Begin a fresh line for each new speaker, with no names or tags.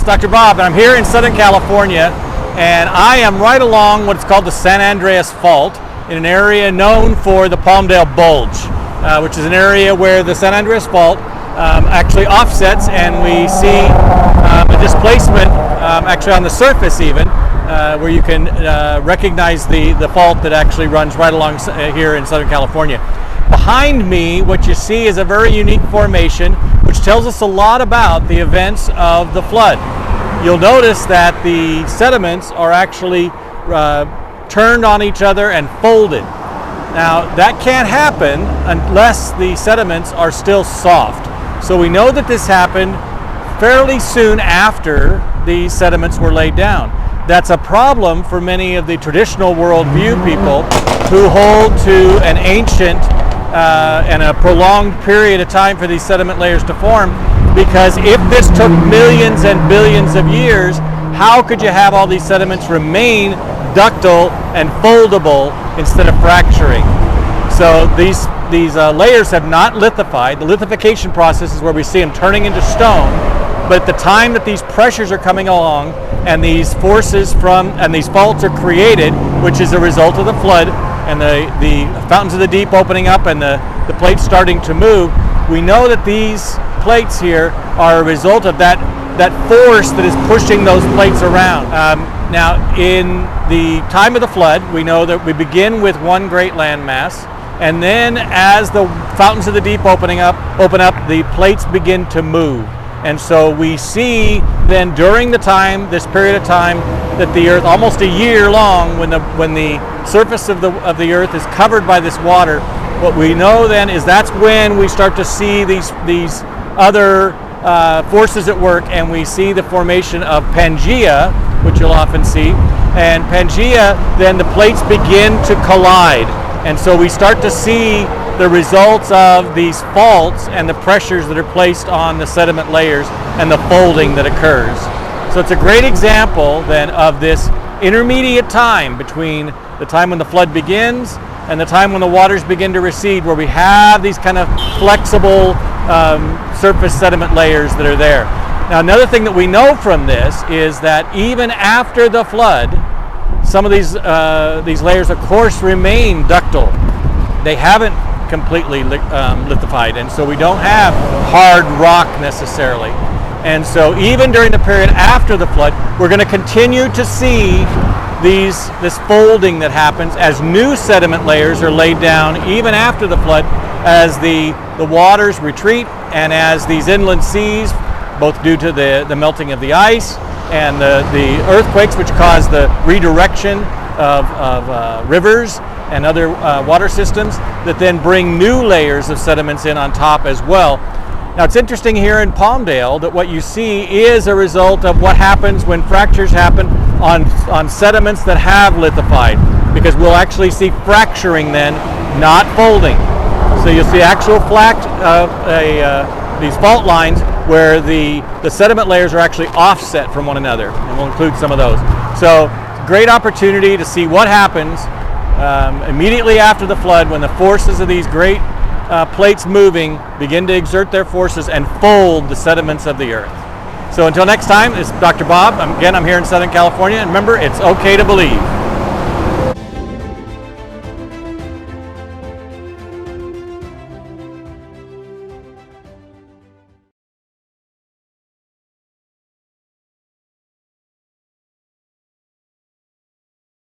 Dr. Bob, and I'm here in Southern California, and I am right along what's called the San Andreas Fault in an area known for the Palmdale Bulge, which is an area where the San Andreas Fault actually offsets, and we see a displacement actually on the surface even, where you can recognize the fault that actually runs right along here in Southern California. Behind me, what you see is a very unique formation which tells us a lot about the events of the flood. You'll notice that the sediments are actually turned on each other and folded. Now, that can't happen unless the sediments are still soft. So we know that this happened fairly soon after the sediments were laid down. That's a problem for many of the traditional worldview people who hold to an ancient and a prolonged period of time for these sediment layers to form, because if this took millions and billions of years, how could you have all these sediments remain ductile and foldable instead of fracturing? So these layers have not lithified. The lithification process is where we see them turning into stone, but at the time that these pressures are coming along and these forces and these faults are created, which is a result of the flood and the fountains of the deep opening up and the plates starting to move, we know that these plates here are a result of that force that is pushing those plates around. Now, in the time of the flood, we know that we begin with one great landmass, and then as the fountains of the deep open up, the plates begin to move. And so we see then during this period of time, that the Earth, almost a year long, when the surface of the Earth is covered by this water, what we know then is that's when we start to see these other forces at work, and we see the formation of Pangea, which you'll often see. And Pangea, then the plates begin to collide. And so we start to see the results of these faults and the pressures that are placed on the sediment layers and the folding that occurs. So it's a great example then of this intermediate time between the time when the flood begins and the time when the waters begin to recede, where we have these kind of flexible surface sediment layers that are there. Now, another thing that we know from this is that even after the flood, some of these layers, of course, remain ductile. They haven't completely lithified, and so we don't have hard rock necessarily. And so even during the period after the flood, we're going to continue to see this folding that happens as new sediment layers are laid down even after the flood, as the waters retreat and as these inland seas, both due to the melting of the ice and the earthquakes, which cause the redirection of rivers and other water systems, that then bring new layers of sediments in on top as well. Now, it's interesting here in Palmdale that what you see is a result of what happens when fractures happen on sediments that have lithified, because we'll actually see fracturing then, not folding. So you'll see actual these fault lines where the sediment layers are actually offset from one another, and we'll include some of those. So great opportunity to see what happens immediately after the flood, when the forces of these great plates moving begin to exert their forces and fold the sediments of the Earth. So until next time, it's Dr. Bob. I'm here in Southern California, and remember, it's okay to believe.